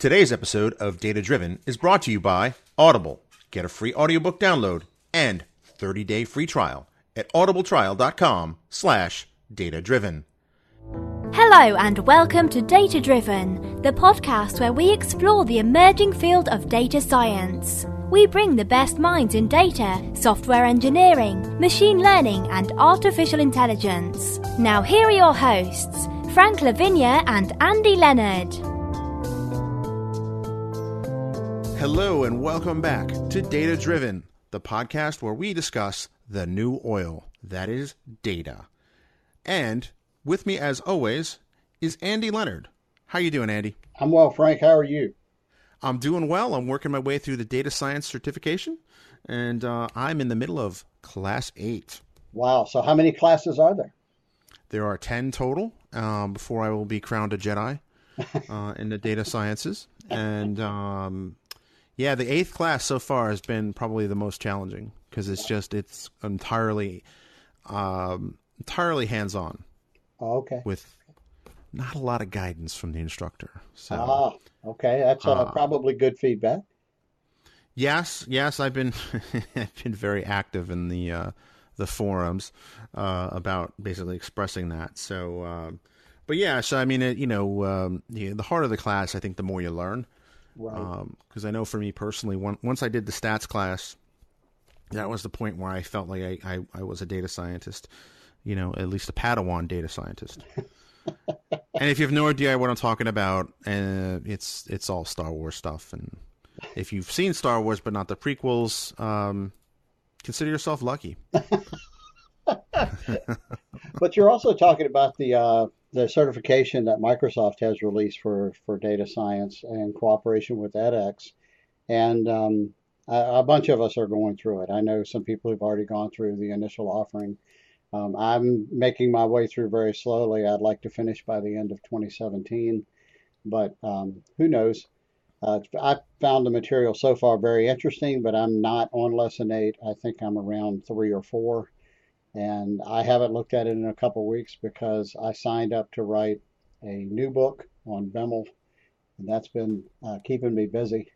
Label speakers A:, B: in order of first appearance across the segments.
A: Today's episode of Data Driven is brought to you by Audible. Get a free audiobook download and 30-day free trial at audibletrial.com/datadriven.
B: Hello and welcome to Data Driven, the podcast where we explore the emerging field of data science. We bring the best minds in data, software engineering, machine learning and artificial intelligence. Now here are your hosts, Frank Lavinia and Andy Leonard.
A: Hello and welcome back to Data Driven, the podcast where we discuss the new oil, that is data. And with me, as always, is Andy Leonard. How you doing, Andy?
C: I'm well, Frank. How are you?
A: I'm doing well. I'm working my way through the data science certification, and I'm in the middle of Class 8.
C: Wow. So how many classes are there?
A: There are 10 total before I will be crowned a Jedi in the data sciences. And yeah, the 8th class so far has been probably the most challenging because it's entirely hands-on.
C: Oh, okay.
A: With not a lot of guidance from the instructor. So,
C: okay. That's probably good feedback.
A: Yes. I've been I've been very active in the forums about basically expressing that. So, but yeah. So I mean, the harder the class, I think the more you learn.
C: Right.
A: Because I know for me personally, once I did the stats class, that was the point where I felt like I was a data scientist. At least a Padawan data scientist. And if you have no idea what I'm talking about, it's all Star Wars stuff. And if you've seen Star Wars but not the prequels, consider yourself lucky.
C: But you're also talking about the certification that Microsoft has released for data science in cooperation with edX. And a bunch of us are going through it. I know some people who've already gone through the initial offering. I'm making my way through very slowly. I'd like to finish by the end of 2017, but who knows? I found the material so far very interesting, but I'm not on lesson 8. I think I'm around 3 or 4, and I haven't looked at it in a couple of weeks because I signed up to write a new book on BEML, and that's been keeping me busy.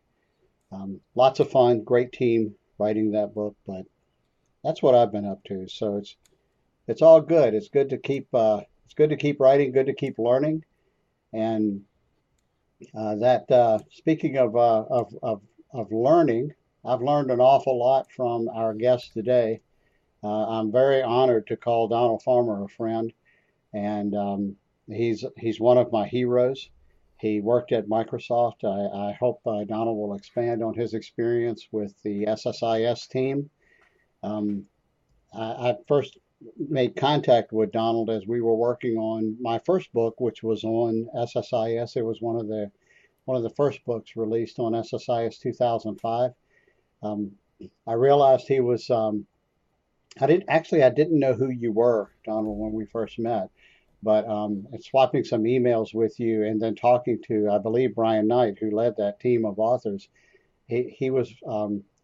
C: Lots of fun, great team writing that book, but that's what I've been up to. So it's all good. It's good to keep writing, good to keep learning, and speaking of learning, I've learned an awful lot from our guest today. I'm very honored to call Donald Farmer a friend, and he's one of my heroes. He worked at Microsoft. I hope Donald will expand on his experience with the SSIS team. I first made contact with Donald as we were working on my first book, which was on SSIS. It was one of the first books released on SSIS 2005. I realized he was. I didn't know who you were, Donald, when we first met, but swapping some emails with you and then talking to, I believe, Brian Knight, who led that team of authors. He was,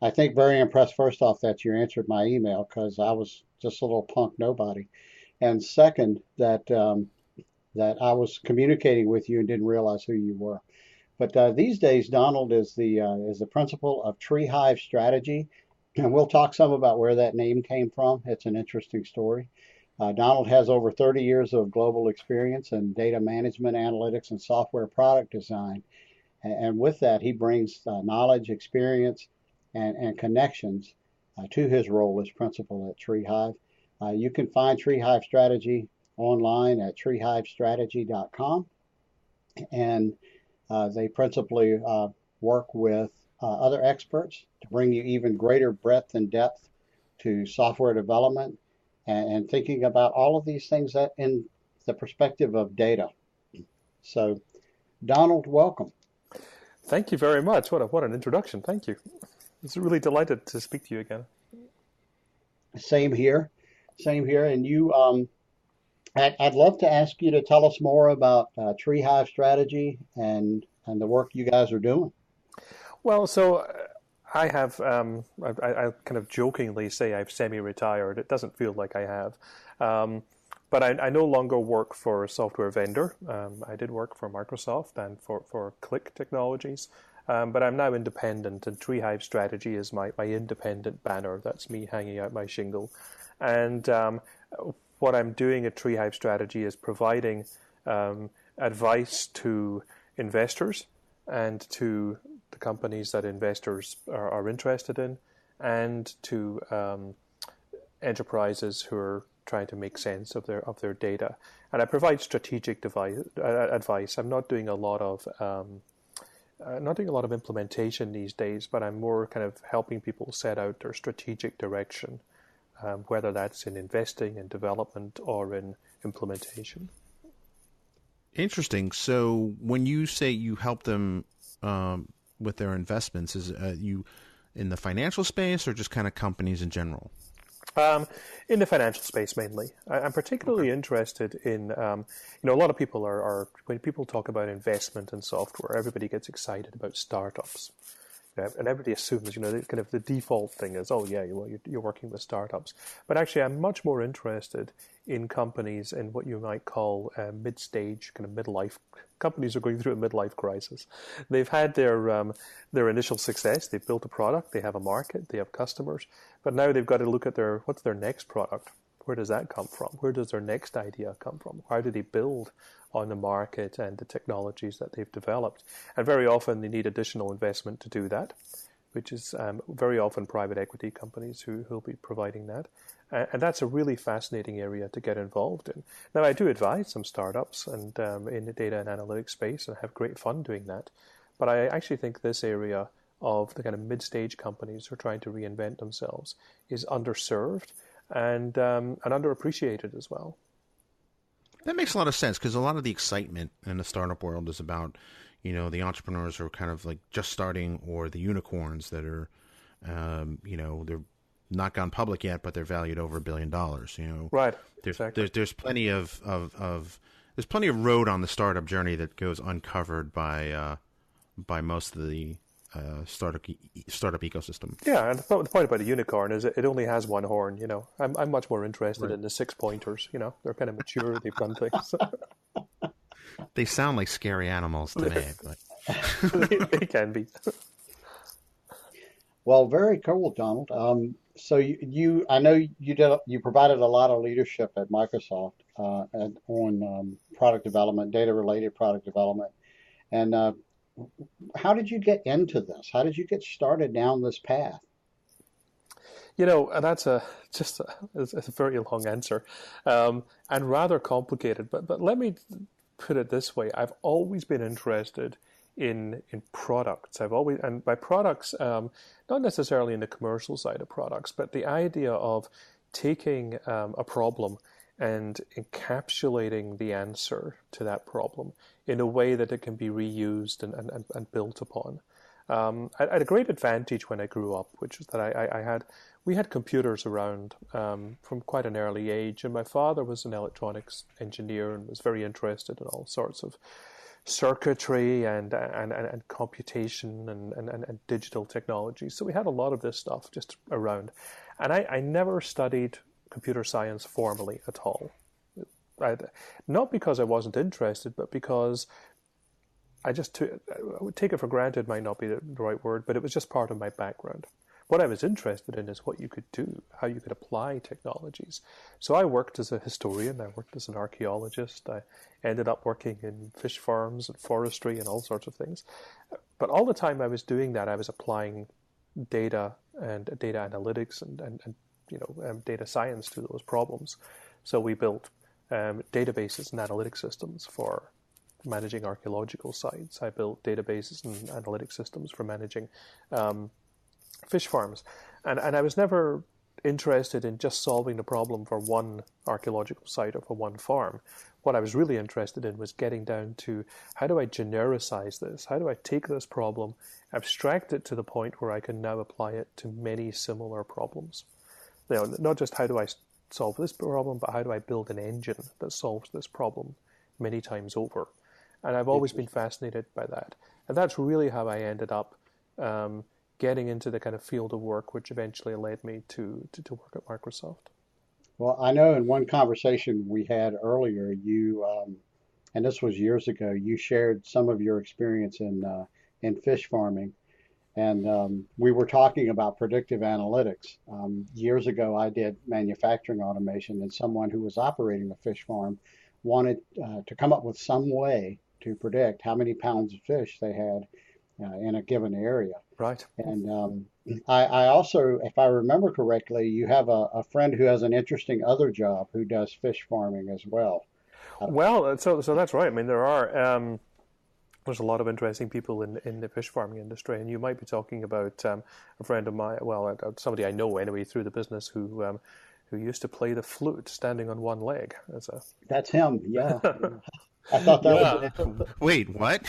C: I think, very impressed, first off, that you answered my email because I was just a little punk nobody. And second, that I was communicating with you and didn't realize who you were. But these days, Donald is the principal of TreeHive Strategy, and we'll talk some about where that name came from. It's an interesting story. Donald has over 30 years of global experience in data management, analytics, and software product design. And with that, he brings knowledge, experience, and connections to his role as principal at TreeHive. You can find TreeHive Strategy online at treehivestrategy.com. And they principally work with other experts to bring you even greater breadth and depth to software development and thinking about all of these things that in the perspective of data. So, Donald, welcome.
D: Thank you very much. What an introduction. Thank you. It's really delighted to speak to you again.
C: Same here. And you, I'd love to ask you to tell us more about TreeHive Strategy and the work you guys are doing.
D: Well, so I have, I kind of jokingly say I've semi-retired. It doesn't feel like I have. But I no longer work for a software vendor. I did work for Microsoft and for Click Technologies. But I'm now independent, and TreeHive Strategy is my independent banner. That's me hanging out my shingle. And what I'm doing at TreeHive Strategy is providing advice to investors and to the companies that investors are interested in, and to enterprises who are trying to make sense of their data. And I provide strategic advice. I'm not doing a lot of implementation these days, but I'm more kind of helping people set out their strategic direction, whether that's in investing, in development, or in implementation.
A: Interesting. So when you say you help them with their investments, is you in the financial space or just kind of companies in general?
D: In the financial space mainly. I'm particularly interested in, a lot of people are when people talk about investment in software, everybody gets excited about startups. And everybody assumes, kind of the default thing is, oh yeah, well, you're working with startups. But actually, I'm much more interested in companies in what you might call mid-stage, kind of midlife. Companies are going through a midlife crisis. They've had their initial success. They've built a product. They have a market. They have customers. But now they've got to look at what's their next product. Where does that come from? Where does their next idea come from? How do they build on the market and the technologies that they've developed? And very often they need additional investment to do that, which is very often private equity companies who'll be providing that. And that's a really fascinating area to get involved in. Now, I do advise some startups and in the data and analytics space, and have great fun doing that. But I actually think this area of the kind of mid-stage companies who are trying to reinvent themselves is underserved and underappreciated as well.
A: That makes a lot of sense, because a lot of the excitement in the startup world is about, the entrepreneurs who are kind of like just starting, or the unicorns that are, they're not gone public yet, but they're valued over $1 billion.
D: Right.
A: Exactly. There's plenty of there's plenty of road on the startup journey that goes uncovered by most of the startup ecosystem.
D: Yeah, and the point about a unicorn is it only has one horn. I'm much more interested in the 6 pointers. They're kind of mature. They've done things.
A: They sound like scary animals to me, but
D: they can be.
C: Well, very cool, Donald. So I know you provided a lot of leadership at Microsoft on product development, data-related product development, and how did you get into this? How did you get started down this path?
D: That's a very long answer, and rather complicated. But let me put it this way: I've always been interested in products. And by products, not necessarily in the commercial side of products, but the idea of taking a problem and encapsulating the answer to that problem in a way that it can be reused and built upon. I had a great advantage when I grew up, which is that we had computers around from quite an early age, and my father was an electronics engineer and was very interested in all sorts of circuitry and computation and digital technology. So we had a lot of this stuff just around. And I never studied computer science formally at all. Not because I wasn't interested, but because I would take it for granted, might not be the right word, but it was just part of my background. What I was interested in is what you could do, how you could apply technologies. So I worked as a historian, I worked as an archeologist, I ended up working in fish farms and forestry and all sorts of things. But all the time I was doing that, I was applying data and data analytics and data science to those problems. So we built databases and analytic systems for managing archaeological sites. I built databases and analytic systems for managing fish farms. And I was never interested in just solving the problem for one archaeological site or for one farm. What I was really interested in was getting down to, how do I genericize this? How do I take this problem, abstract it to the point where I can now apply it to many similar problems? Not just how do I solve this problem, but how do I build an engine that solves this problem many times over? And I've always been fascinated by that. And that's really how I ended up getting into the kind of field of work which eventually led me to work at Microsoft.
C: Well, I know in one conversation we had earlier, and this was years ago, you shared some of your experience in fish farming. And we were talking about predictive analytics. Years ago, I did manufacturing automation, and someone who was operating a fish farm wanted to come up with some way to predict how many pounds of fish they had in a given area.
D: Right.
C: And I also, if I remember correctly, you have a friend who has an interesting other job who does fish farming as well.
D: Well, so that's right. I mean, there's a lot of interesting people in the fish farming industry, and you might be talking about a friend of mine, well, somebody I know anyway through the business who used to play the flute standing on one leg.
C: That's him. Yeah. I thought that was.
A: Wait, what?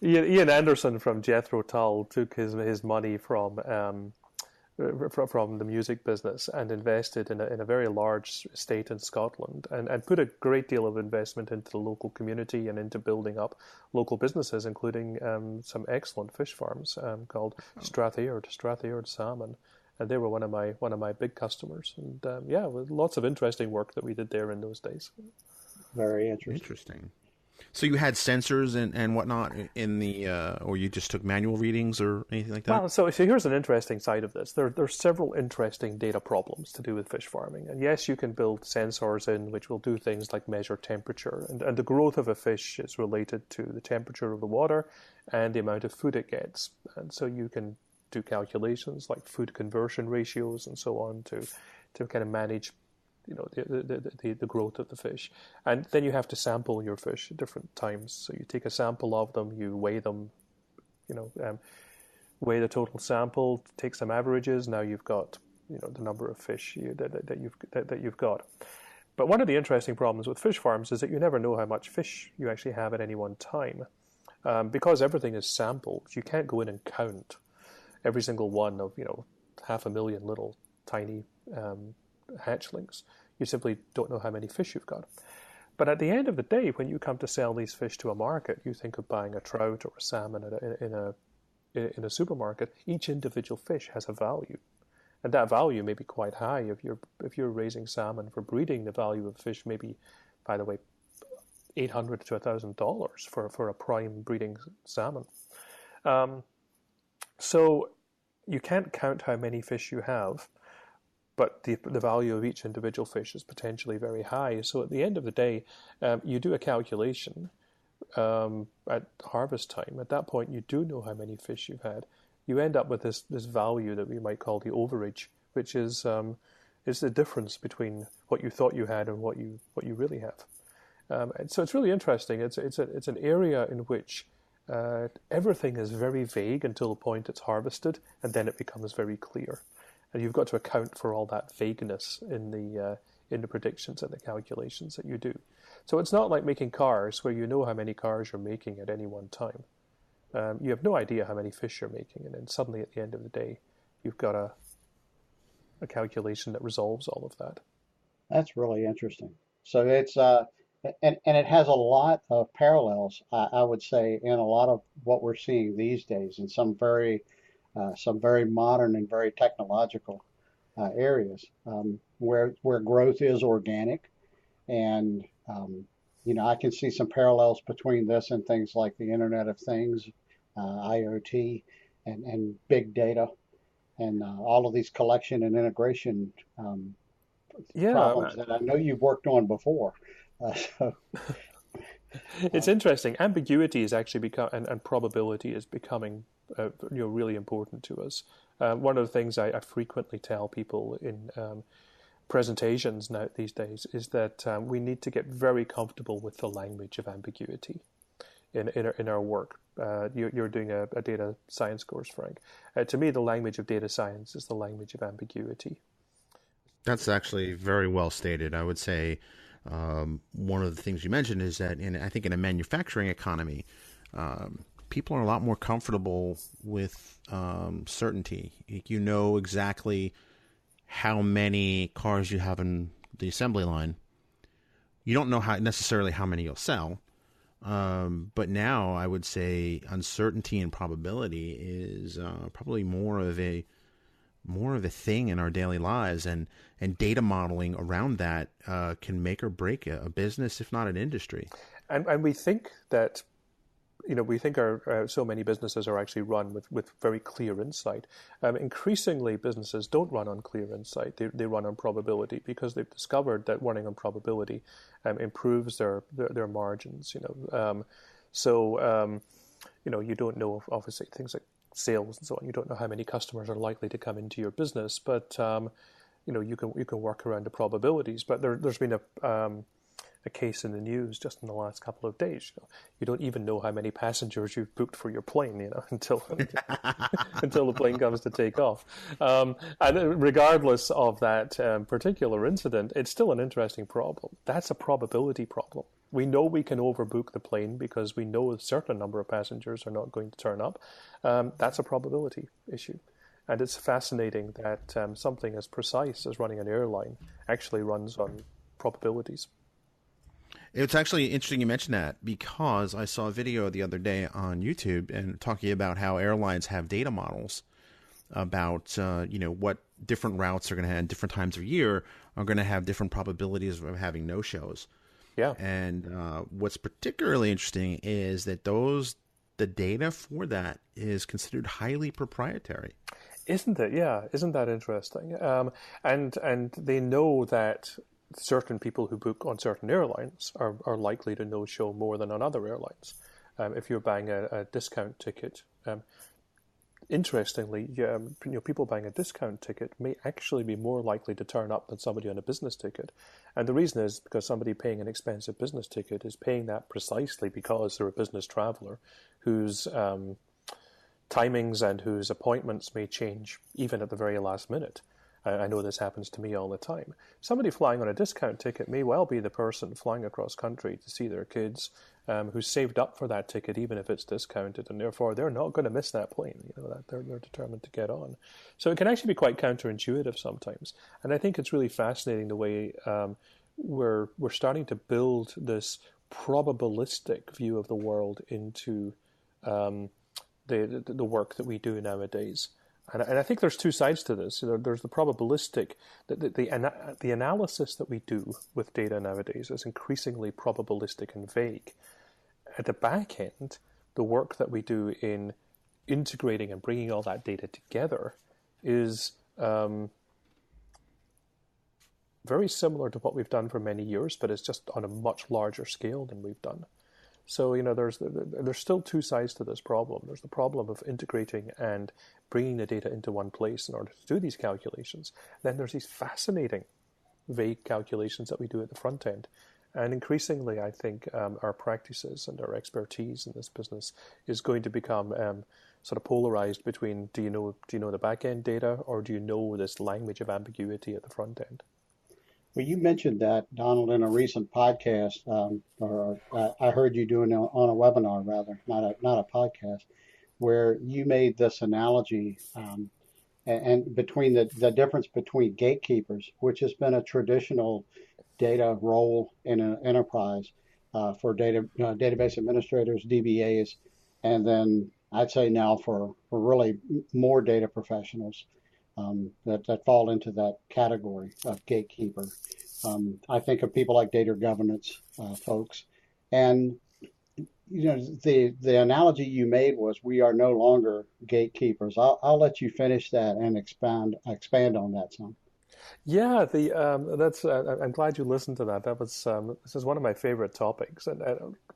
D: Ian Anderson from Jethro Tull took his money from the music business and invested in a very large estate in Scotland and put a great deal of investment into the local community and into building up local businesses, including some excellent fish farms called Stratheard Salmon. And they were one of my big customers. And lots of interesting work that we did there in those days.
C: Very interesting.
A: Interesting. So you had sensors and whatnot in the, or you just took manual readings or anything like that?
D: Well, so here's an interesting side of this. There are several interesting data problems to do with fish farming. And yes, you can build sensors in which will do things like measure temperature. And the growth of a fish is related to the temperature of the water and the amount of food it gets. And so you can do calculations like food conversion ratios and so on to kind of manage the growth of the fish. And then you have to sample your fish at different times. So you take a sample of them, you weigh them, weigh the total sample, take some averages. Now you've got the number of fish that you've got. But one of the interesting problems with fish farms is that you never know how much fish you actually have at any one time. Because everything is sampled, you can't go in and count every single one of 500,000 little tiny hatchlings. You simply don't know how many fish you've got. But at the end of the day, when you come to sell these fish to a market, you think of buying a trout or a salmon in a supermarket. Each individual fish has a value, and that value may be quite high. If you're raising salmon for breeding, the value of fish may be, by the way, $800 to $1,000 for a prime breeding salmon. So you can't count how many fish you have, but the value of each individual fish is potentially very high. So at the end of the day, you do a calculation at harvest time. At that point, you do know how many fish you've had. You end up with this value that we might call the overage, which is the difference between what you thought you had and what you really have. And so it's really interesting. It's an area in which everything is very vague until the point it's harvested, and then it becomes very clear. And you've got to account for all that vagueness in the predictions and the calculations that you do. So it's not like making cars where you know how many cars you're making at any one time. You have no idea how many fish you're making, and then suddenly at the end of the day, you've got a calculation that resolves all of that.
C: That's really interesting. So it's and it has a lot of parallels, I would say, in a lot of what we're seeing these days, in some very modern and very technological areas where growth is organic, and I can see some parallels between this and things like the Internet of Things, IoT, and big data, and all of these collection and integration problems that I know you've worked on before.
D: It's interesting. Ambiguity is actually and probability is becoming really important to us. One of the things I frequently tell people in presentations now these days is that we need to get very comfortable with the language of ambiguity in our work. You're doing a data science course, Frank. To me, the language of data science is the language of ambiguity.
A: That's actually very well stated. I would say one of the things you mentioned is that I think in a manufacturing economy, people are a lot more comfortable with certainty. You know exactly how many cars you have in the assembly line. You don't know necessarily how many you'll sell. But now I would say uncertainty and probability is probably more of a more of a thing in our daily lives, and data modeling around that can make or break a business, if not an industry.
D: And we think that, we think so many businesses are actually run with very clear insight. Increasingly, businesses don't run on clear insight. They run on probability, because they've discovered that running on probability improves their margins. You don't know, obviously, things like sales and so on. You don't know how many customers are likely to come into your business, but you can work around the probabilities. But there's been a case in the news just in the last couple of days. You don't even know how many passengers you've booked for your plane, until until the plane comes to take off. And regardless of that particular incident, it's still an interesting problem. That's a probability problem. We know we can overbook the plane because we know a certain number of passengers are not going to turn up. That's a probability issue. And it's fascinating that something as precise as running an airline actually runs on probabilities.
A: It's actually interesting you mentioned that, because I saw a video the other day on YouTube and talking about how airlines have data models about what different routes are going to have, different times of year are going to have different probabilities of having no-shows.
D: Yeah.
A: And what's particularly interesting is that the data for that is considered highly proprietary.
D: Isn't it? Yeah. Isn't that interesting? And they know that certain people who book on certain airlines are likely to no-show more than on other airlines. If you're buying a discount ticket, interestingly, people buying a discount ticket may actually be more likely to turn up than somebody on a business ticket. And the reason is because somebody paying an expensive business ticket is paying that precisely because they're a business traveler whose timings and whose appointments may change even at the very last minute. I know this happens to me all the time. Somebody flying on a discount ticket may well be the person flying across country to see their kids, who saved up for that ticket, even if it's discounted, and therefore they're not going to miss that plane. That they're determined to get on. So it can actually be quite counterintuitive sometimes, and I think it's really fascinating the way we're starting to build this probabilistic view of the world into the work that we do nowadays. And I think there's two sides to this. There's the probabilistic, the analysis that we do with data nowadays is increasingly probabilistic and vague. At the back end, the work that we do in integrating and bringing all that data together is very similar to what we've done for many years, but it's just on a much larger scale than we've done. So, there's still two sides to this problem. There's the problem of integrating and bringing the data into one place in order to do these calculations. Then there's these fascinating vague calculations that we do at the front end. And increasingly, I think our practices and our expertise in this business is going to become sort of polarized between do you know the back end data, or do you know this language of ambiguity at the front end?
C: Well, you mentioned that, Donald, in a recent podcast, or I heard you doing on a webinar, rather, not a podcast, where you made this analogy and between the difference between gatekeepers, which has been a traditional data role in an enterprise for database administrators, DBAs, and then I'd say now for really more data professionals that fall into that category of gatekeeper. I think of people like data governance folks, and the analogy you made was we are no longer gatekeepers. I'll let you finish that and expand on that some.
D: Yeah, that's. I'm glad you listened to that. That was this is one of my favorite topics, and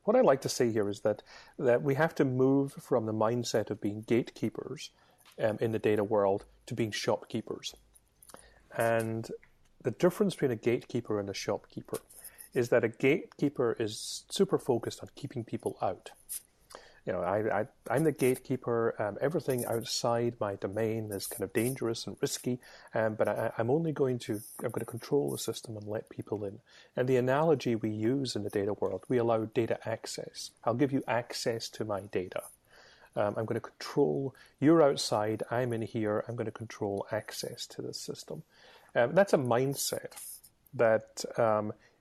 D: what I like to say here is that we have to move from the mindset of being gatekeepers in the data world to being shopkeepers. And the difference between a gatekeeper and a shopkeeper is that a gatekeeper is super focused on keeping people out. I'm the gatekeeper. Everything outside my domain is kind of dangerous and risky, but I'm going to control the system and let people in. And the analogy we use in the data world, we allow data access. I'll give you access to my data. I'm going to control, you're outside, I'm in here, I'm going to control access to the system. That's a mindset that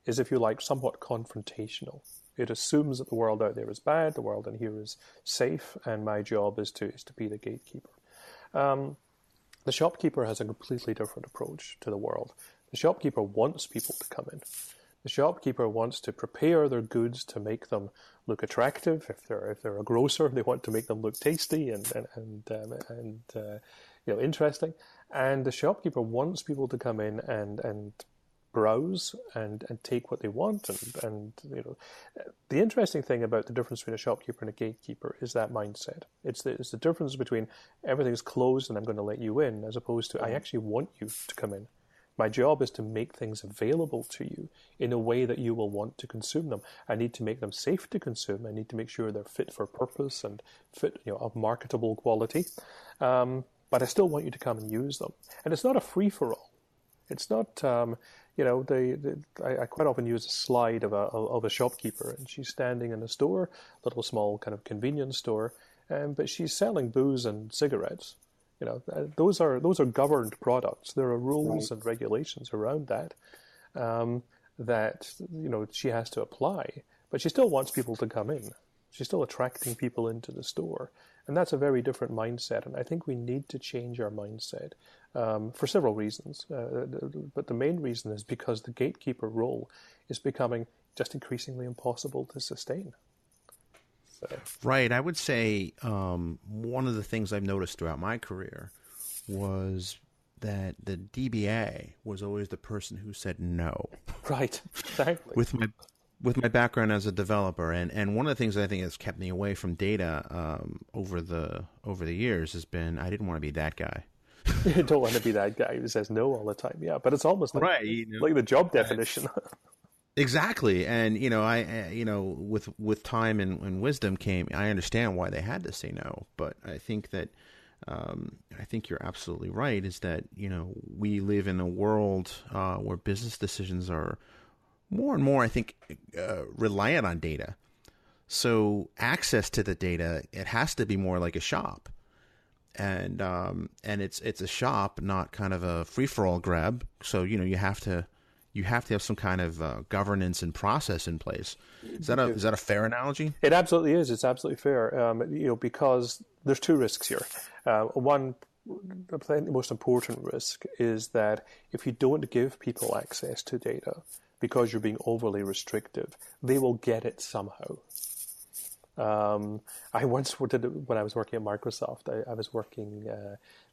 D: is, if you like, somewhat confrontational. It assumes that the world out there is bad, the world in here is safe, and my job is to be the gatekeeper. The shopkeeper has a completely different approach to the world. The shopkeeper wants people to come in. The shopkeeper wants to prepare their goods to make them look attractive. If they're a grocer, they want to make them look tasty and interesting. And the shopkeeper wants people to come in and browse and take what they want. And the interesting thing about the difference between a shopkeeper and a gatekeeper is that mindset. It's the difference between everything's closed and I'm going to let you in, as opposed to I actually want you to come in. My job is to make things available to you in a way that you will want to consume them. I need to make them safe to consume. I need to make sure they're fit for purpose and fit, of marketable quality. But I still want you to come and use them. And it's not a free-for-all. It's not, I quite often use a slide of a shopkeeper, and she's standing in a store, little small kind of convenience store, but she's selling booze and cigarettes. Those are governed products. There are rules and regulations around that that she has to apply. But she still wants people to come in. She's still attracting people into the store, and that's a very different mindset. And I think we need to change our mindset for several reasons. But the main reason is because the gatekeeper role is becoming just increasingly impossible to sustain.
A: Right. I would say one of the things I've noticed throughout my career was that the DBA was always the person who said no.
D: Right. Exactly.
A: With my background as a developer, and one of the things that I think has kept me away from data over the years has been I didn't want to be that guy.
D: You don't want to be that guy who says no all the time. Yeah, but it's almost like, like the job definition.
A: Exactly, and with time and wisdom came. I understand why they had to say no, but I think that I think you're absolutely right. Is that we live in a world where business decisions are more and more, I think, reliant on data. So access to the data, it has to be more like a shop, and it's a shop, not kind of a free for all grab. So you have to have some kind of governance and process in place. Is that a fair analogy?
D: It absolutely is. It's absolutely fair. Because there's two risks here. One, I think the most important risk is that if you don't give people access to data because you're being overly restrictive, they will get it somehow. I once did it when I was working at Microsoft. I was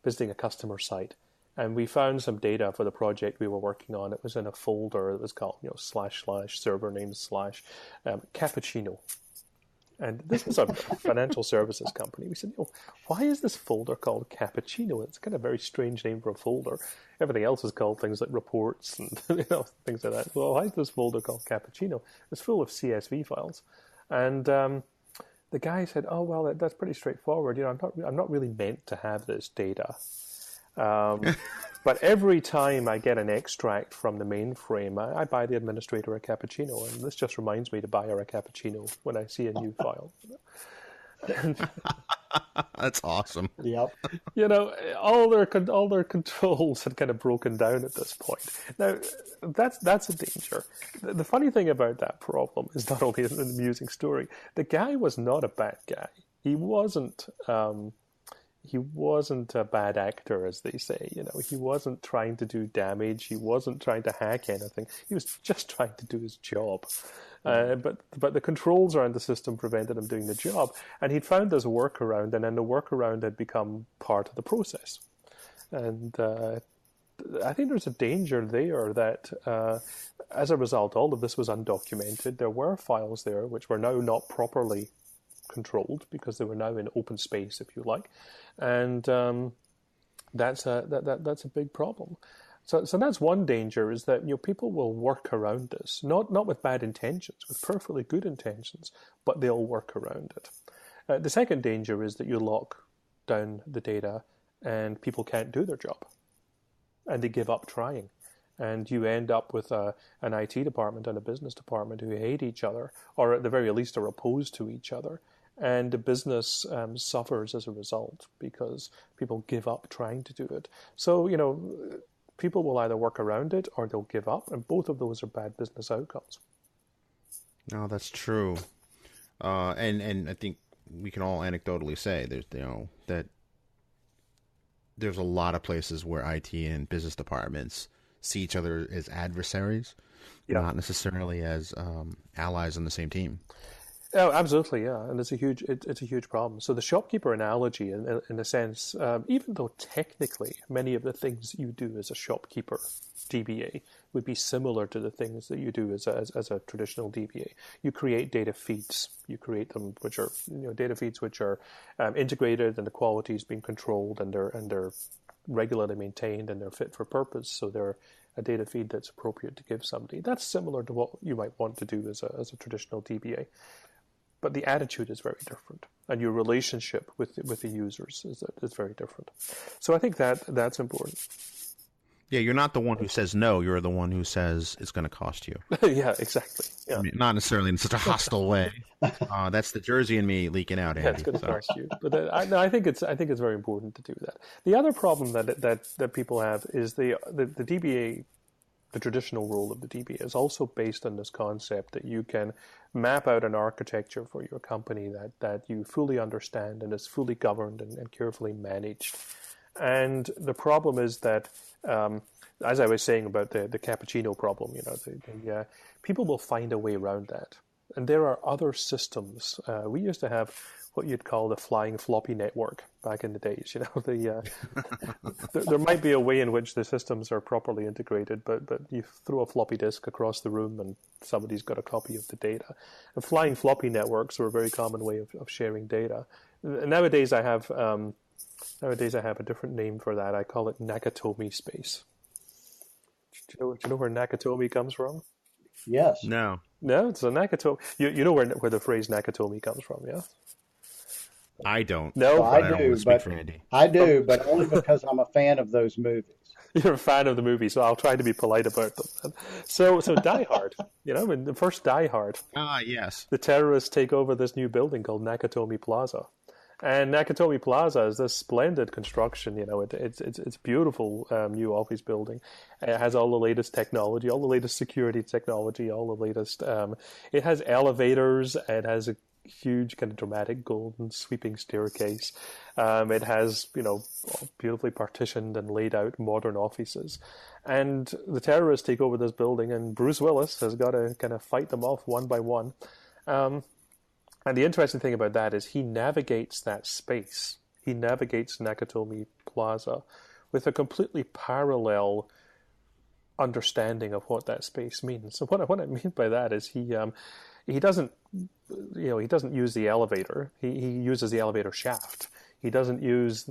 D: visiting a customer site. And we found some data for the project we were working on. It was in a folder that was called, / server name / cappuccino. And this was a financial services company. We said, why is this folder called cappuccino? It's kind of a very strange name for a folder. Everything else is called things like reports and things like that. Well, why is this folder called cappuccino? It's full of CSV files. And the guy said, oh, well, that's pretty straightforward. I'm not really meant to have this data. But every time I get an extract from the mainframe, I buy the administrator a cappuccino, and this just reminds me to buy her a cappuccino when I see a new file.
A: That's awesome.
C: Yep.
D: All their controls had kind of broken down at this point. Now, that's a danger. The funny thing about that problem is not only an amusing story. The guy was not a bad guy. He wasn't a bad actor, as they say. He wasn't trying to do damage. He wasn't trying to hack anything. He was just trying to do his job. But the controls around the system prevented him doing the job. And he'd found this workaround, and then the workaround had become part of the process. And I think there's a danger there that as a result, all of this was undocumented. There were files there which were now not properly controlled because they were now in open space, if you like, and that's a big problem. So that's one danger, is that people will work around this, not with bad intentions, with perfectly good intentions, but they'll work around it. The second danger is that you lock down the data and people can't do their job, and they give up trying. And you end up with an IT department and a business department who hate each other, or at the very least are opposed to each other. And the business suffers as a result because people give up trying to do it. So, people will either work around it or they'll give up, and both of those are bad business outcomes.
A: No, that's true. And I think we can all anecdotally say there's that there's a lot of places where IT and business departments see each other as adversaries, not necessarily as allies on the same team.
D: Oh, absolutely, yeah, and it's a huge problem. So the shopkeeper analogy, in a sense, even though technically many of the things you do as a shopkeeper DBA would be similar to the things that you do as a traditional DBA. You create data feeds. You create them, which are data feeds which are integrated, and the quality is being controlled, and they're regularly maintained, and they're fit for purpose. So they're a data feed that's appropriate to give somebody. That's similar to what you might want to do as a traditional DBA. But the attitude is very different, and your relationship with the users is very different. So I think that's important.
A: Yeah, you're not the one who says no. You're the one who says it's going to cost you.
D: Yeah, exactly. Yeah.
A: I mean, not necessarily in such a hostile way. That's the Jersey in me leaking out, Andy.
D: Yeah, it's going to cost you. But I think it's very important to do that. The other problem that people have is the DBA. The traditional role of the DBA is also based on this concept that you can map out an architecture for your company that you fully understand and is fully governed and carefully managed. And the problem is that, as I was saying about the cappuccino problem, people will find a way around that. And there are other systems. We used to have what you'd call the flying floppy network back in the days. There might be a way in which the systems are properly integrated, but you throw a floppy disk across the room and somebody's got a copy of the data. And flying floppy networks are a very common way of sharing data. Nowadays, I have a different name for that. I call it Nakatomi Space. Do you know where Nakatomi comes from?
C: Yes.
A: No,
D: it's a Nakatomi. You know where the phrase Nakatomi comes from, yeah?
A: I don't.
D: No,
C: well, I do, but only because I'm a fan of those movies.
D: You're a fan of the movie, so I'll try to be polite about them. So Die Hard, in the first Die Hard.
A: Yes.
D: The terrorists take over this new building called Nakatomi Plaza. And Nakatomi Plaza is this splendid construction. It's beautiful new office building. It has all the latest technology, all the latest security technology, all the latest. It has elevators. It has a huge kind of dramatic golden sweeping staircase. It has beautifully partitioned and laid out modern offices. And the terrorists take over this building, and Bruce Willis has got to kind of fight them off one by one. And the interesting thing about that is he navigates that space. He navigates Nakatomi Plaza with a completely parallel understanding of what that space means. So what I mean by that is he doesn't use the elevator. He uses the elevator shaft. He doesn't use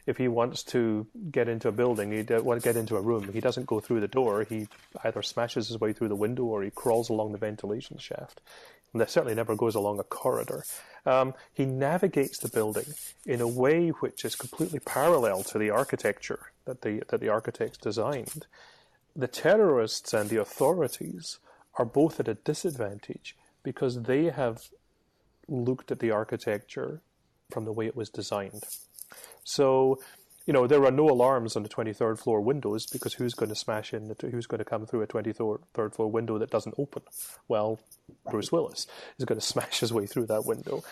D: if he wants to get into a building, he want to get into a room. He doesn't go through the door. He either smashes his way through the window or he crawls along the ventilation shaft. And that certainly never goes along a corridor. He navigates the building in a way which is completely parallel to the architecture that the architects designed. The terrorists and the authorities are both at a disadvantage because they have looked at the architecture from the way it was designed. So, there are no alarms on the 23rd floor windows because who's going to come through a 23rd floor window that doesn't open? Well, Bruce Willis is going to smash his way through that window.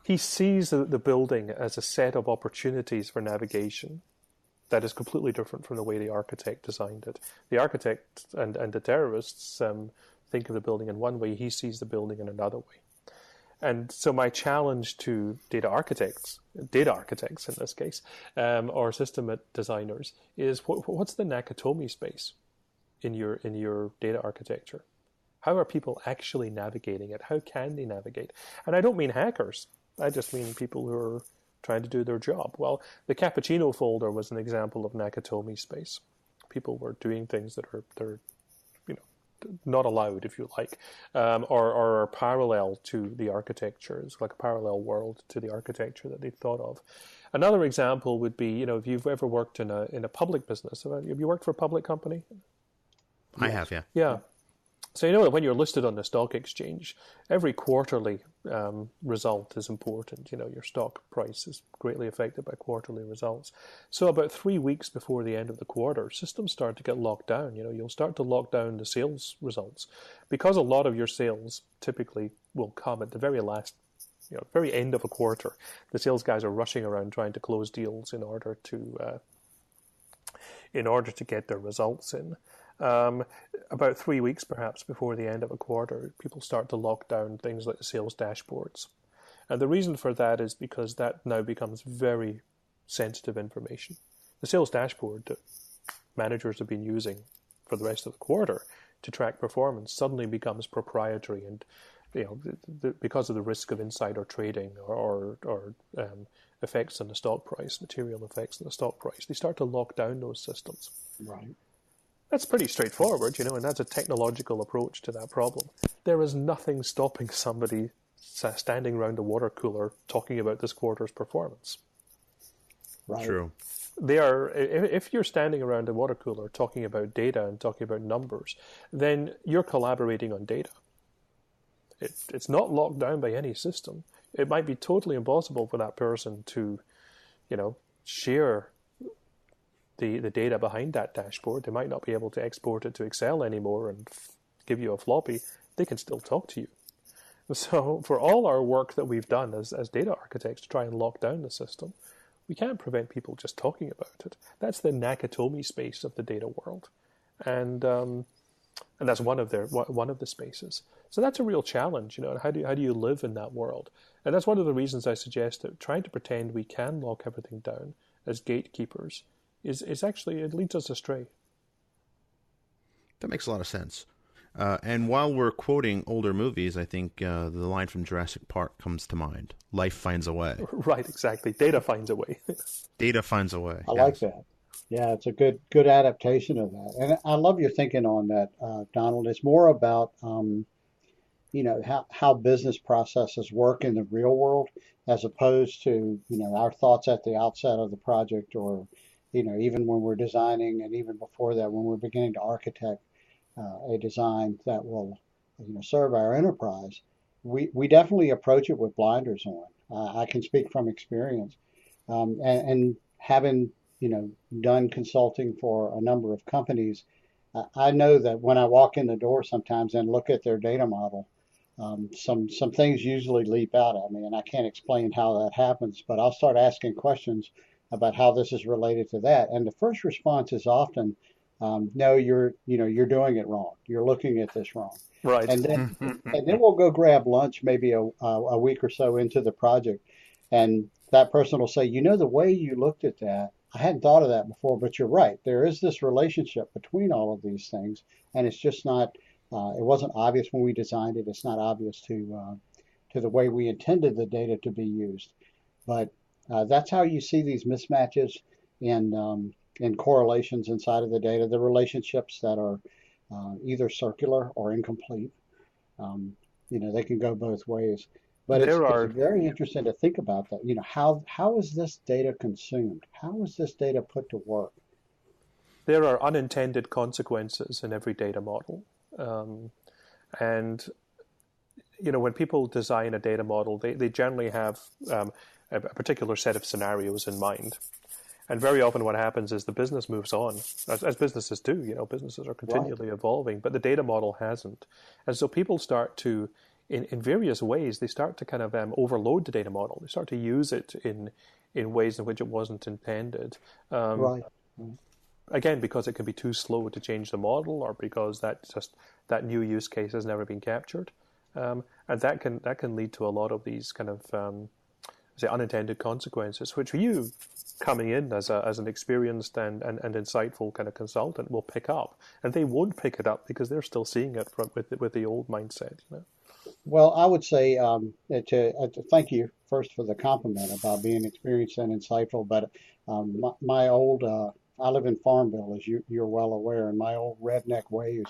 D: He sees the building as a set of opportunities for navigation that is completely different from the way the architect designed it. The architect and the terrorists think of the building in one way, he sees the building in another way. And so my challenge to data architects in this case, or system designers, is what's the Nakatomi space in your data architecture? How are people actually navigating it? How can they navigate? And I don't mean hackers. I just mean people who are trying to do their job. Well, the cappuccino folder was an example of Nakatomi space. People were doing things that are not allowed, if you like, or are parallel to the architecture. It's like a parallel world to the architecture that they thought of. Another example would be, if you've ever worked in a public business. Have you worked for a public company?
A: I have, yeah.
D: Yeah. So that when you're listed on the stock exchange, every quarterly result is important. Your stock price is greatly affected by quarterly results. So about 3 weeks before the end of the quarter, systems start to get locked down. You'll start to lock down the sales results because a lot of your sales typically will come at the very last very end of a quarter. The sales guys are rushing around trying to close deals in order to get their results in. About 3 weeks perhaps before the end of a quarter, people start to lock down things like the sales dashboards. And the reason for that is because that now becomes very sensitive information. The sales dashboard that managers have been using for the rest of the quarter to track performance suddenly becomes proprietary, and because of the risk of insider trading or effects on the stock price, material effects on the stock price, they start to lock down those systems.
C: Right.
D: That's pretty straightforward, and that's a technological approach to that problem. There is nothing stopping somebody standing around a water cooler talking about this quarter's performance.
C: Right.
A: True.
D: If you're standing around a water cooler talking about data and talking about numbers, then you're collaborating on data. It's not locked down by any system. It might be totally impossible for that person to, share the data behind that dashboard. They might not be able to export it to Excel anymore and give you a floppy. They can still talk to you. So for all our work that we've done as data architects to try and lock down the system, we can't prevent people just talking about it. That's the Nakatomi space of the data world, and that's one of the spaces. So that's a real challenge, how do you live in that world? And that's one of the reasons I suggest that trying to pretend we can lock everything down as gatekeepers is actually, it leads us astray.
A: That makes a lot of sense. And while we're quoting older movies, I think the line from Jurassic Park comes to mind. Life finds a way.
D: Right, exactly. Data finds a way.
A: Data finds a way.
C: I like that. Yeah, it's a good adaptation of that. And I love your thinking on that, Donald. It's more about, how business processes work in the real world as opposed to, our thoughts at the outset of the project, or, even when we're designing, and even before that, when we're beginning to architect a design that will, serve our enterprise. We definitely approach it with blinders on. I can speak from experience, and having done consulting for a number of companies, I know that when I walk in the door sometimes and look at their data model, some things usually leap out at me, and I can't explain how that happens. But I'll start asking questions about how this is related to that, and the first response is often, no, you're doing it wrong. You're looking at this wrong.
D: Right.
C: And then we'll go grab lunch maybe a week or so into the project, and that person will say, the way you looked at that, I hadn't thought of that before, but you're right. There is this relationship between all of these things, and it's just not. It wasn't obvious when we designed it. It's not obvious to the way we intended the data to be used. But that's how you see these mismatches in correlations inside of the data, the relationships that are either circular or incomplete. They can go both ways. But it's very interesting to think about that. How is this data consumed? How is this data put to work?
D: There are unintended consequences in every data model. And when people design a data model, they generally have a particular set of scenarios in mind. And very often what happens is the business moves on, as businesses do. Businesses are continually evolving, but the data model hasn't. And so people start to, in various ways, they start to kind of overload the data model. They start to use it in ways in which it wasn't intended.
C: Right.
D: Again, because it can be too slow to change the model, or because that new use case has never been captured. And that can lead to a lot of these kind of unintended consequences, which you, coming in as an experienced and insightful kind of consultant, will pick up, and they won't pick it up because they're still seeing it with the old mindset.
C: Well, I would say to thank you first for the compliment about being experienced and insightful. But my old I live in Farmville, as you're well aware, and my old redneck ways,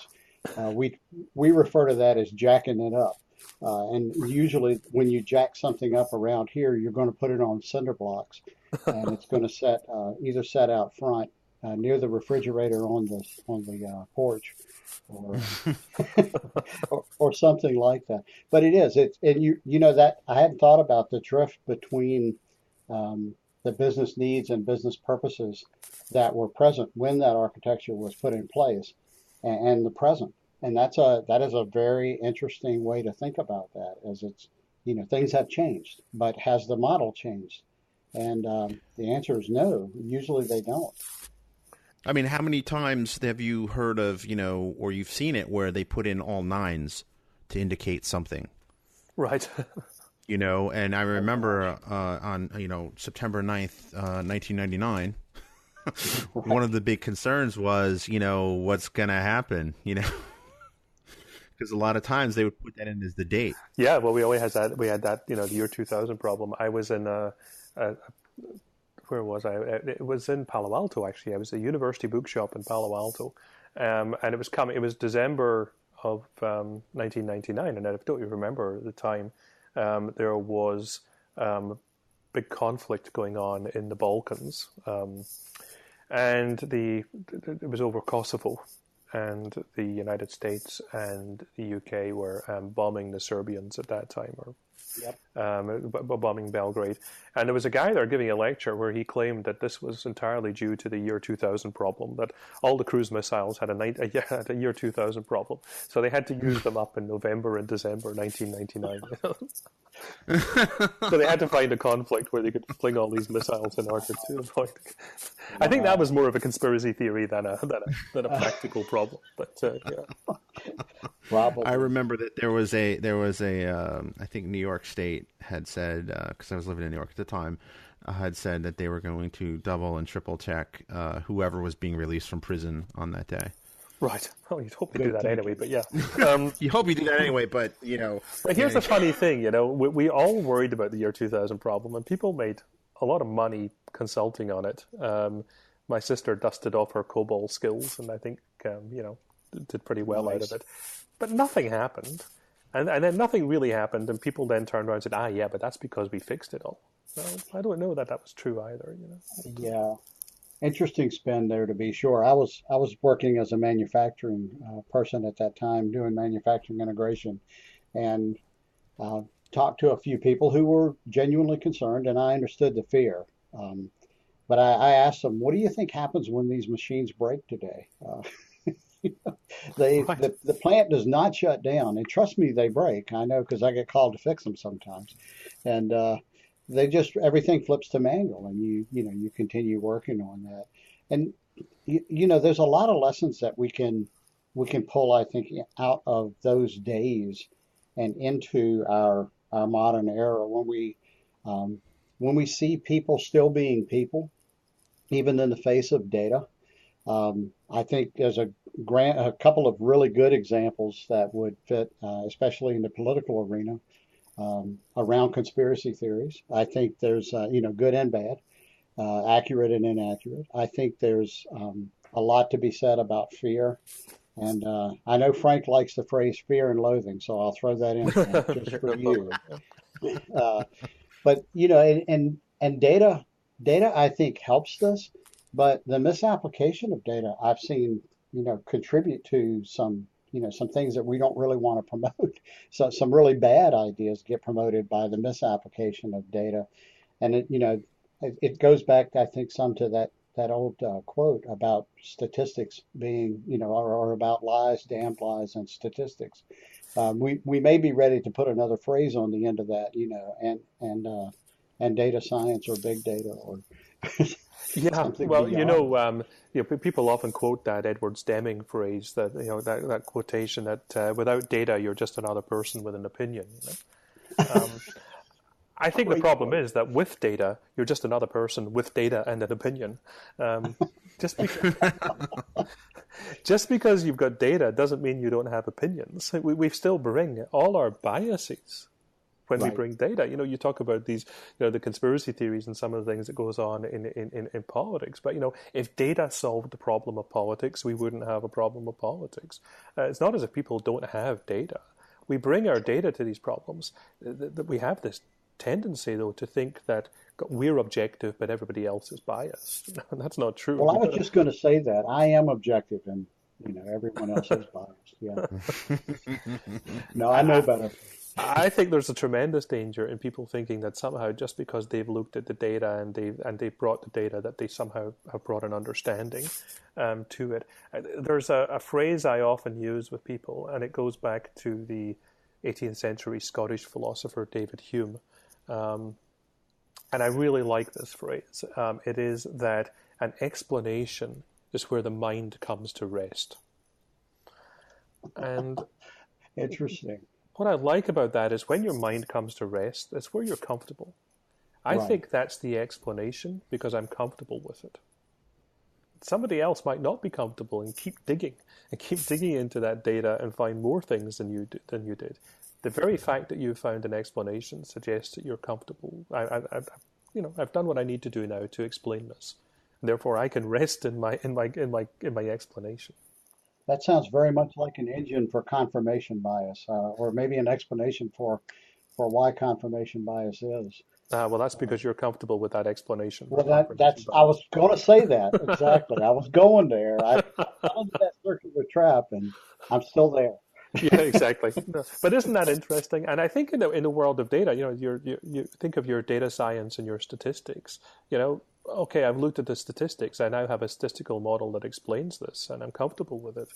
C: we refer to that as jacking it up. And usually when you jack something up around here, you're going to put it on cinder blocks, and it's going to either set out front near the refrigerator on the porch, or something like that. But that I hadn't thought about the drift between the business needs and business purposes that were present when that architecture was put in place, and the present. And that is a very interesting way to think about that, as it's things have changed, but has the model changed? And the answer is no. Usually they don't.
A: I mean, how many times have you heard of, or you've seen it where they put in all nines to indicate something?
D: Right.
A: And I remember on, September 9th, 1999,
C: Right.
A: one of the big concerns was, what's going to happen, because a lot of times they would put that in as the date.
D: Yeah, well, we always had that. We had that, the year 2000 problem. I was in where was I? It was in Palo Alto, actually. I was at a university bookshop in Palo Alto, and it was coming. It was December of 1999, and I don't even remember the time. There was big conflict going on in the Balkans, and it was over Kosovo. And the United States and the UK were bombing the Serbians at that time, or bombing Belgrade. And there was a guy there giving a lecture where he claimed that this was entirely due to the year 2000 problem, that all the cruise missiles had a year 2000 problem. So they had to use them up in November and December 1999. So they had to find a conflict where they could fling all these missiles in order to avoid. I think that was more of a conspiracy theory than a practical problem. But yeah.
C: Probably.
A: I remember that there was a I think New York State had said, because I was living in New York at the time, had said that they were going to double and triple check whoever was being released from prison on that day.
D: Right. Well, you'd hope they do that anyway, but yeah.
A: You hope you do that anyway, but,
D: But here's the funny thing, we all worried about the year 2000 problem, and people made a lot of money consulting on it. My sister dusted off her COBOL skills, and I think, did pretty well out of it. But nothing happened. And then nothing really happened, and people then turned around and said, yeah, but that's because we fixed it all. Well, I don't know that was true either,
C: Yeah. Interesting spin there, to be sure. I was working as a manufacturing person at that time, doing manufacturing integration, and talked to a few people who were genuinely concerned, and I understood the fear. But I asked them, "What do you think happens when these machines break today?" The plant does not shut down, and trust me, they break. I know because I get called to fix them sometimes, and everything flips to manual, and you continue working on that. And there's a lot of lessons that we can pull, I think, out of those days and into our modern era when we see people still being people, even in the face of data. I think there's a couple of really good examples that would fit, especially in the political arena. Around conspiracy theories. I think there's, good and bad, accurate and inaccurate. I think there's a lot to be said about fear. And I know Frank likes the phrase fear and loathing, so I'll throw that in just for you. But, and data, I think, helps this. But the misapplication of data I've seen, contribute to some things that we don't really want to promote. So some really bad ideas get promoted by the misapplication of data. And it goes back, I think, some to that old quote about statistics being, or about lies, damned lies, and statistics. We may be ready to put another phrase on the end of that, and data science or big data or
D: yeah. Well, people often quote that Edward Deming phrase, that that quotation that without data you're just another person with an opinion. I think the problem is that with data you're just another person with data and an opinion. Just because you've got data doesn't mean you don't have opinions. We still bring all our biases when we bring data. You talk about these, the conspiracy theories and some of the things that goes on in politics. But, if data solved the problem of politics, we wouldn't have a problem of politics. It's not as if people don't have data. We bring our data to these problems. That we have this tendency, though, to think that we're objective, but everybody else is biased. And that's not true.
C: Well, I was just going to say that. I am objective, and, everyone else is biased. Yeah. No, I know better.
D: I think there's a tremendous danger in people thinking that somehow just because they've looked at the data and they've brought the data that they somehow have brought an understanding to it. There's a phrase I often use with people, and it goes back to the 18th century Scottish philosopher David Hume. And I really like this phrase. It is that an explanation is where the mind comes to rest. And
C: interesting.
D: What I like about that is when your mind comes to rest, it's where you're comfortable. I think that's the explanation because I'm comfortable with it. Somebody else might not be comfortable and keep digging into that data and find more things than you did. The very fact that you found an explanation suggests that you're comfortable. I've done what I need to do now to explain this. Therefore, I can rest in my explanation.
C: That sounds very much like an engine for confirmation bias, or maybe an explanation for why confirmation bias is.
D: Well, that's because you're comfortable with that explanation.
C: Well, I was going to say that exactly. I was going there. I fell into that circular trap, and I'm still there.
D: Yeah, exactly. No. But isn't that interesting? And I think in the world of data, you think of your data science and your statistics. Okay, I've looked at the statistics. I now have a statistical model that explains this, and I'm comfortable with it.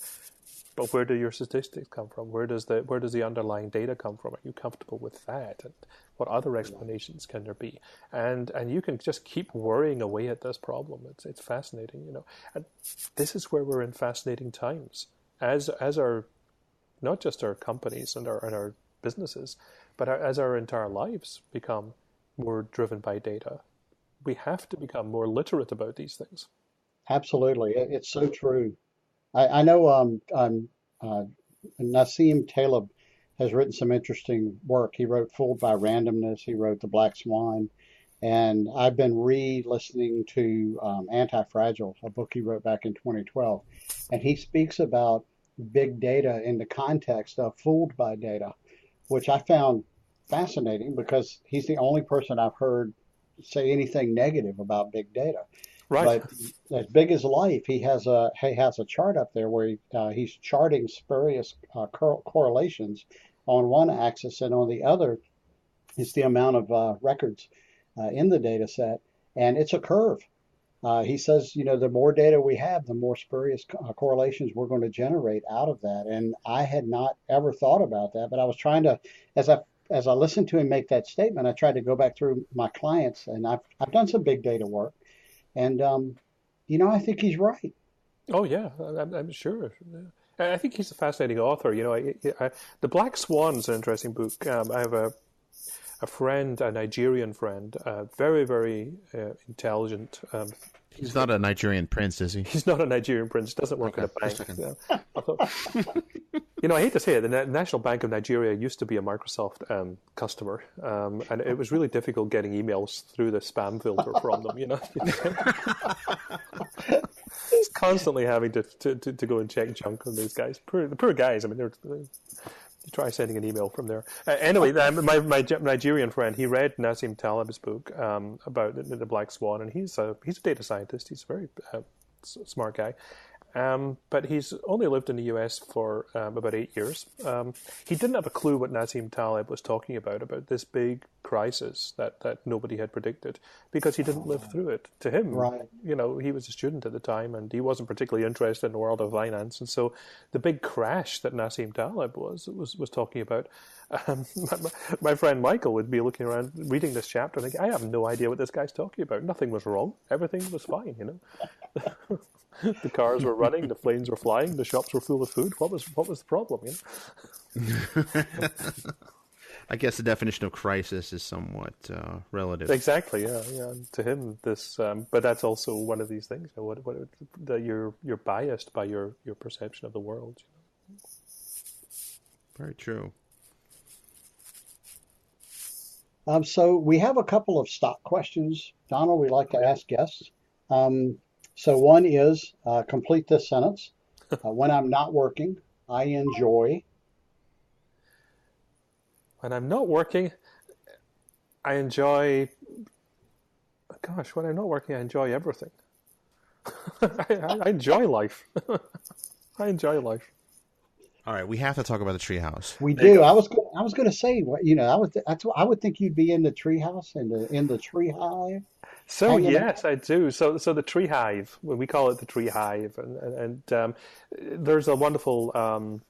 D: But where do your statistics come from? Where does the underlying data come from? Are you comfortable with that? And what other explanations can there be? And you can just keep worrying away at this problem. It's fascinating, And this is where we're in fascinating times, as our not just our companies and our businesses, but as our entire lives become more driven by data. We have to become more literate about these things.
C: Absolutely, it's so true. I know Nassim Taleb has written some interesting work. He wrote Fooled by Randomness. He wrote The Black Swan. And I've been re-listening to Anti-Fragile, a book he wrote back in 2012. And he speaks about big data in the context of fooled by data, which I found fascinating because he's the only person I've heard say anything negative about big data.
D: Right.
C: But as big as life, he has a chart up there where he's charting spurious correlations on one axis, and on the other is the amount of records in the data set, and it's a curve. He says, the more data we have, the more spurious correlations we're going to generate out of that. And I had not ever thought about that, but I was trying to, as I listened to him make that statement, I tried to go back through my clients, and I've done some big data work, and I think he's right.
D: Oh yeah, I'm sure. I think he's a fascinating author. The Black Swan is an interesting book. I have a friend, a Nigerian friend, very, very intelligent.
A: He's not a Nigerian prince, is he?
D: He's not a Nigerian prince. Doesn't work at a bank. I hate to say it, the National Bank of Nigeria used to be a Microsoft customer, and it was really difficult getting emails through the spam filter from them. It's constantly having to go and check junk on these guys. The poor guys. I mean, you try sending an email from there. Anyway, my Nigerian friend, he read Nassim Taleb's book about the Black Swan, and he's a data scientist. He's a very smart guy. But he's only lived in the US for about 8 years. He didn't have a clue what Nassim Taleb was talking about this big crisis that nobody had predicted, because he didn't live through it. To him,
C: right.
D: He was a student at the time, and he wasn't particularly interested in the world of finance. And so the big crash that Nassim Taleb was talking about, my friend Michael would be looking around, reading this chapter, and thinking, I have no idea what this guy's talking about. Nothing was wrong. Everything was fine, The cars were running, the planes were flying, the shops were full of food. What was the problem?
A: I guess the definition of crisis is somewhat relative.
D: Exactly, yeah. To him, this, but that's also one of these things. That you're biased by your perception of the world.
A: Very true.
C: So we have a couple of stock questions, Donald, we like to ask guests. So one is, complete this sentence. When I'm not working, I enjoy.
D: When I'm not working, I enjoy. Gosh, when I'm not working, I enjoy everything. I enjoy life. I enjoy life.
A: All right, we have to talk about the treehouse.
C: We do. I was going to say, I would think you'd be in the treehouse in the TreeHive.
D: So yes, I do. So the TreeHive, we call it the TreeHive, and there's a wonderful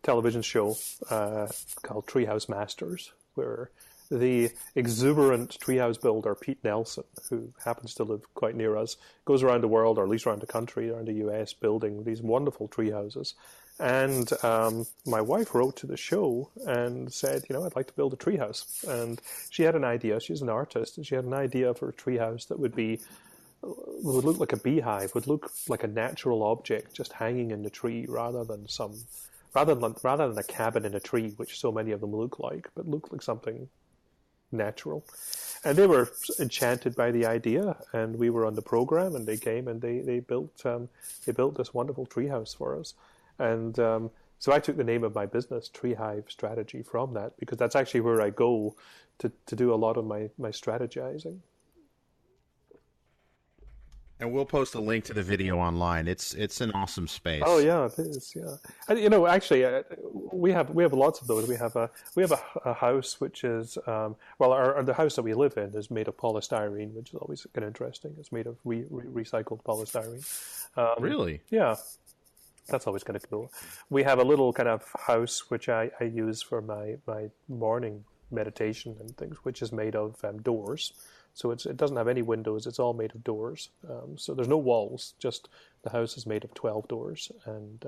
D: television show called Treehouse Masters, where the exuberant treehouse builder, Pete Nelson, who happens to live quite near us, goes around the world, or at least around the country, around the US, building these wonderful treehouses. And my wife wrote to the show and said, I'd like to build a treehouse. And she had an idea. She's an artist, and she had an idea for a treehouse that would look like a beehive, would look like a natural object just hanging in the tree, rather than a cabin in a tree, which so many of them look like, but look like something natural. And they were enchanted by the idea, and we were on the program, and they came and they built this wonderful treehouse for us. And so I took the name of my business, TreeHive Strategy, from that, because that's actually where I go to do a lot of my strategizing.
A: And we'll post a link to the video online. It's an awesome space.
D: Oh yeah, it is. Yeah, and actually, we have lots of those. We have a house which is the house that we live in is made of polystyrene, which is always kind of interesting. It's made of recycled polystyrene.
A: Really?
D: Yeah, that's always kind of cool. We have a little kind of house which I use for my morning meditation and things, which is made of doors. So it doesn't have any windows. It's all made of doors. So there's no walls. Just the house is made of 12 doors, and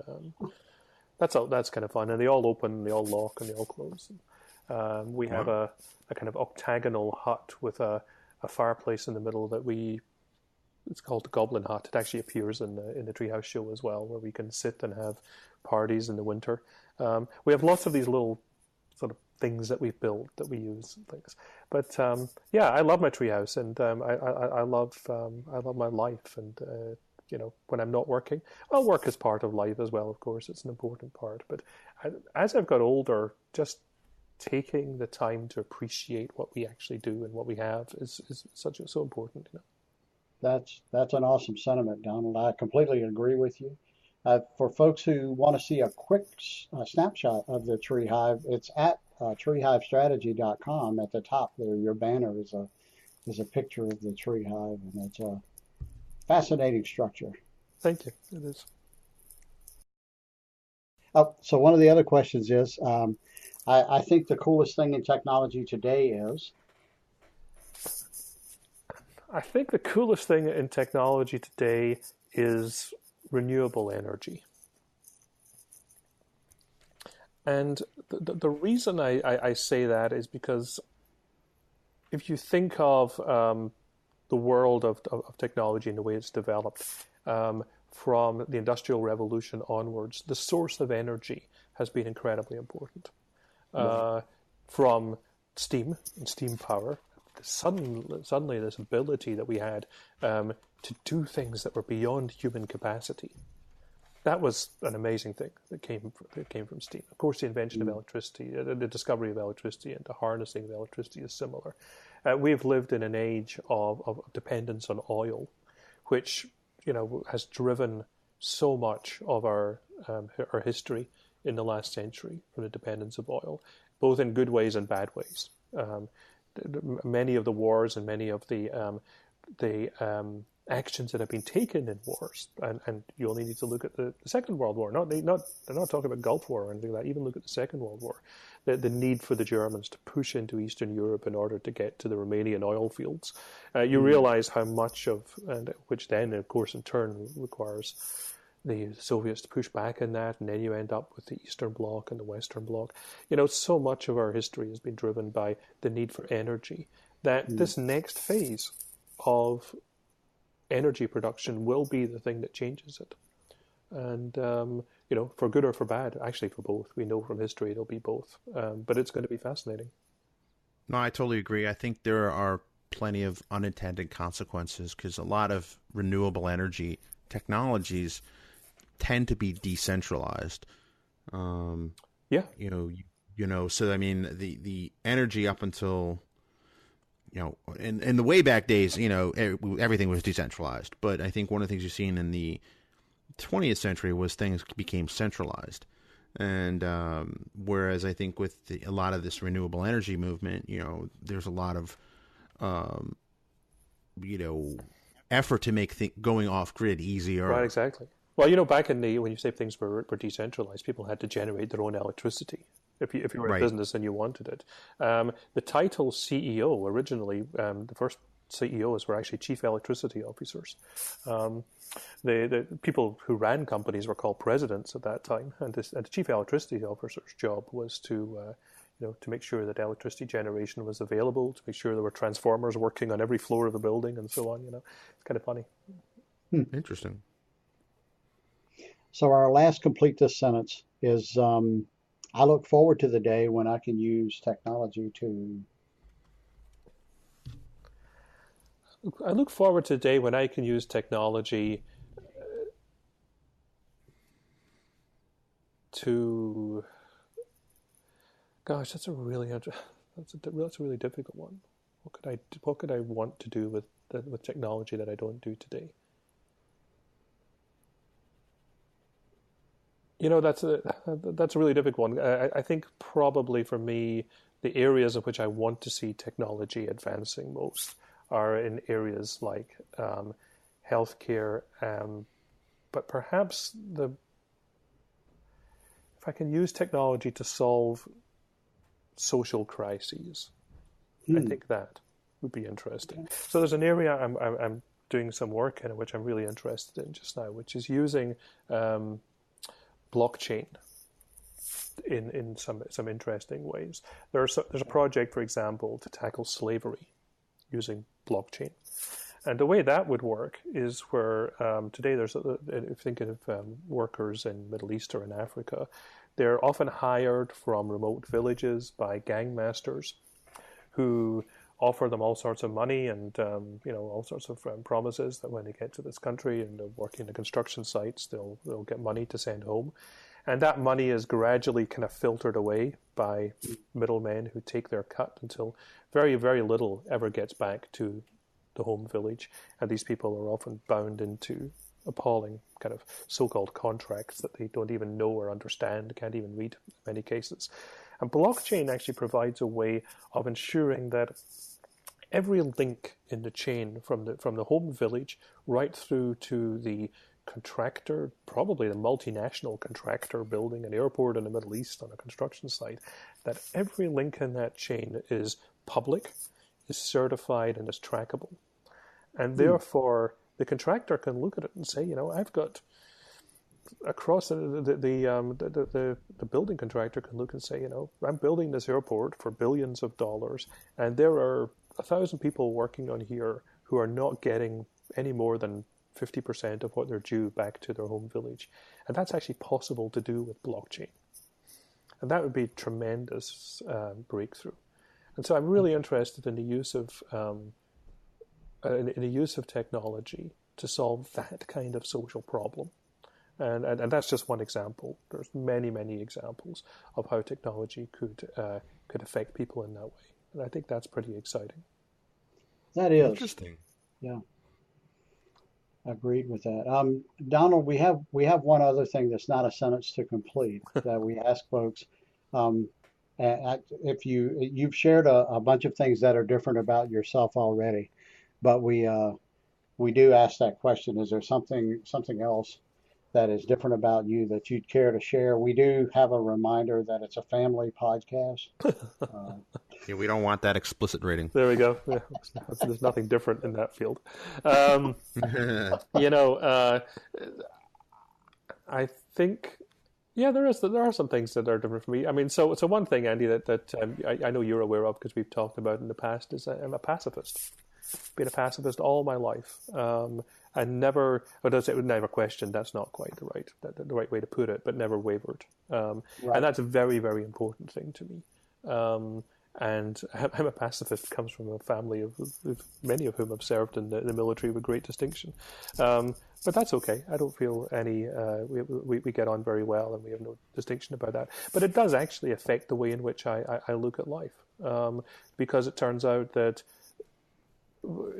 D: that's kind of fun. And they all open, they all lock, and they all close. We have a kind of octagonal hut with a fireplace in the middle it's called the Goblin Hut. It actually appears in the Treehouse show as well, where we can sit and have parties in the winter. We have lots of these little sort of things that we've built that we use and things. But I love my treehouse, and I love my life. And when I'm not working, well, work is part of life as well. Of course, it's an important part. But as I've got older, just taking the time to appreciate what we actually do and what we have is so important.
C: That's an awesome sentiment, Donald. I completely agree with you. For folks who want to see a quick snapshot of the TreeHive, it's at treehivestrategy.com. At the top there, your banner is a picture of the TreeHive, and it's a fascinating structure.
D: Thank you. It is.
C: Oh, so one of the other questions is, I think the coolest thing in technology today is.
D: I think the coolest thing in technology today is renewable energy. And the reason I say that is because if you think of the world of technology and the way it's developed, from the Industrial Revolution onwards, the source of energy has been incredibly important. From steam and steam power, suddenly this ability that we had to do things that were beyond human capacity. That was an amazing thing that came from steam. Of course, the invention of electricity, the discovery of electricity, and the harnessing of electricity is similar. We've lived in an age of dependence on oil, which has driven so much of our history in the last century from the dependence of oil, both in good ways and bad ways. Many of the wars and many of the actions that have been taken in wars, and you only need to look at the Second World War. They're not talking about Gulf War or anything like that. Even look at the Second World War. The need for the Germans to push into Eastern Europe in order to get to the Romanian oil fields. You realize how much which then, of course, in turn requires the Soviets to push back in that, and then you end up with the Eastern Bloc and the Western Bloc. So much of our history has been driven by the need for energy, that this next phase of energy production will be the thing that changes it. And, for good or for bad, actually for both. We know from history it'll be both. But it's going to be fascinating.
A: No, I totally agree. I think there are plenty of unintended consequences because a lot of renewable energy technologies tend to be decentralized. So I mean, the energy up until, in the way back days, everything was decentralized. But I think one of the things you've seen in the 20th century was things became centralized. And whereas I think with a lot of this renewable energy movement, there's a lot of, effort to make going off grid easier.
D: Right, exactly. Well, back in when you say things were decentralized, people had to generate their own electricity. If you were a business and you wanted it, the title CEO originally, the first CEOs were actually chief electricity officers. The people who ran companies were called presidents at that time, and the chief electricity officer's job was to to make sure that electricity generation was available, to make sure there were transformers working on every floor of the building, and so on. It's kind of funny.
A: Interesting.
C: So our last complete this sentence is, I look forward to the day when I can use technology to...
D: I look forward to the day when I can use technology to... Gosh, that's a really difficult one. What could I want to do with technology that I don't do today? That's a really difficult one. I think probably for me, the areas in which I want to see technology advancing most are in areas like healthcare, but perhaps if I can use technology to solve social crises, I think that would be interesting. So there's an area I'm doing some work in, which I'm really interested in just now, which is using blockchain in some interesting ways. There's a project, for example, to tackle slavery using blockchain. And the way that would work is where today if you think of workers in Middle East or in Africa, they're often hired from remote villages by gang masters who offer them all sorts of money and all sorts of promises that when they get to this country and they're working the construction sites, they'll get money to send home. And that money is gradually kind of filtered away by middlemen who take their cut until very, very little ever gets back to the home village. And these people are often bound into appalling kind of so-called contracts that they don't even know or understand, can't even read in many cases. And blockchain actually provides a way of ensuring that every link in the chain from the home village right through to the contractor, probably the multinational contractor building an airport in the Middle East on a construction site, that every link in that chain is public, is certified, and is trackable. And therefore, the contractor can look at it and say, I've got across the building contractor can look and say, I'm building this airport for billions of dollars, and there are 1,000 people working on here who are not getting any more than 50% of what they're due back to their home village. And that's actually possible to do with blockchain. And that would be a tremendous breakthrough. And so I'm really interested in the use of technology to solve that kind of social problem. And that's just one example. There's many, many examples of how technology could affect people in that way. And I think that's pretty exciting.
C: That is.
A: Interesting.
C: Yeah. Agreed with that. Donald, we have one other thing that's not a sentence to complete that we ask folks. If you've shared a bunch of things that are different about yourself already, but we do ask that question: is there something else that is different about you that you'd care to share? We do have a reminder that it's a family podcast.
A: Yeah, we don't want that explicit rating.
D: There we go. Yeah, there's nothing different in that field. I think, there are some things that are different for me. I mean, so one thing, Andy, that I know you're aware of because we've talked about in the past is I'm a pacifist. Been a pacifist all my life. I never questioned. That's not quite the right way to put it, but never wavered. Right. And that's a very, very important thing to me. And I'm a pacifist. Comes from a family of many of whom have served in the military with great distinction. But that's okay. I don't feel any. We get on very well, and we have no distinction about that. But it does actually affect the way in which I look at life, because it turns out that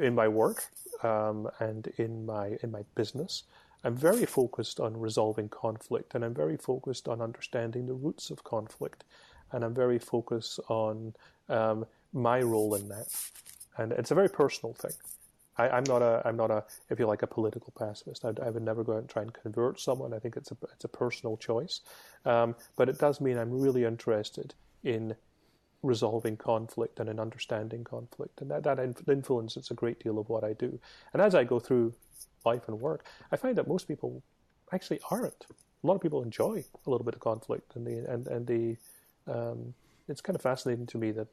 D: in my work and in my business, I'm very focused on resolving conflict, and I'm very focused on understanding the roots of conflict, and I'm very focused on my role in that. And it's a very personal thing. I'm not a, if you like, a political pacifist. I would never go out and try and convert someone. I think it's a personal choice. But it does mean I'm really interested in resolving conflict and in understanding conflict. And that influences a great deal of what I do. And as I go through life and work, I find that most people actually aren't. A lot of people enjoy a little bit of conflict, and it's kind of fascinating to me that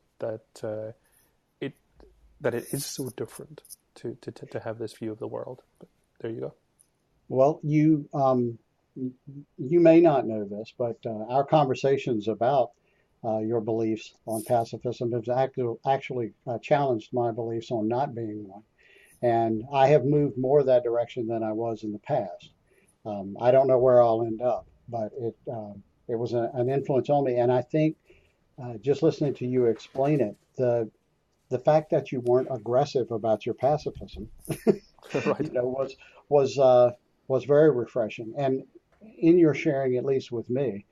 D: it is so different to have this view of the world. But there you go.
C: Well, you may not know this, but our conversations about your beliefs on pacifism have actually challenged my beliefs on not being one. And I have moved more that direction than I was in the past. I don't know where I'll end up, but it was an influence on me. And I think just listening to you explain it, the fact that you weren't aggressive about your pacifism,
D: right.
C: was very refreshing. And in your sharing, at least with me,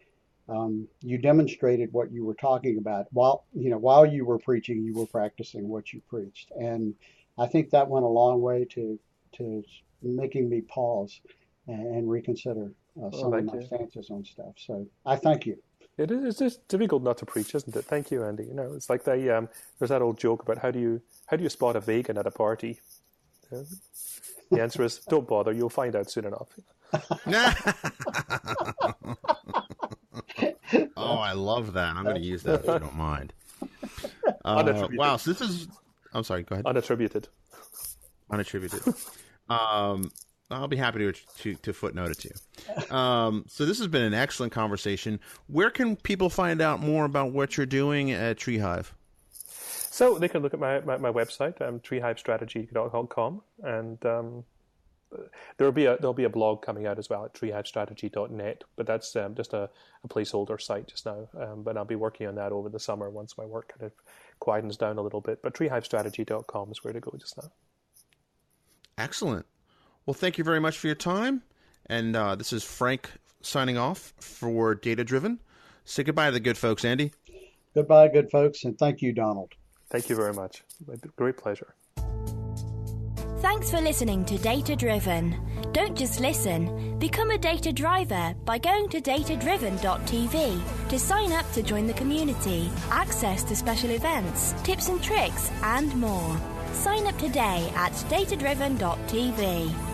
C: you demonstrated what you were talking about. While you were preaching, you were practicing what you preached. And I think that went a long way to making me pause and reconsider some of my stances on stuff. So I thank you.
D: It's just difficult not to preach, isn't it? Thank you, Andy. It's like there's that old joke about how do you spot a vegan at a party? The answer is don't bother. You'll find out soon enough.
A: Oh, I love that. I'm going to use that if you don't mind. Wow. So this is. I'm sorry. Go ahead.
D: Unattributed.
A: I'll be happy to footnote it to you. So this has been an excellent conversation. Where can people find out more about what you're doing at TreeHive?
D: So they can look at my website, treehivestrategy.com, and there'll be a blog coming out as well at treehivestrategy.net. But that's just a placeholder site just now. But I'll be working on that over the summer once my work kind of quietens down a little bit. But treehivestrategy.com is where to go just now.
A: Excellent. Well, thank you very much for your time. And this is Frank signing off for Data Driven. Say goodbye to the good folks, Andy.
C: Goodbye, good folks, and thank you, Donald.
D: Thank you very much. Great pleasure.
B: Thanks for listening to Data Driven. Don't just listen. Become a data driver by going to datadriven.tv to sign up to join the community, access to special events, tips and tricks, and more. Sign up today at datadriven.tv.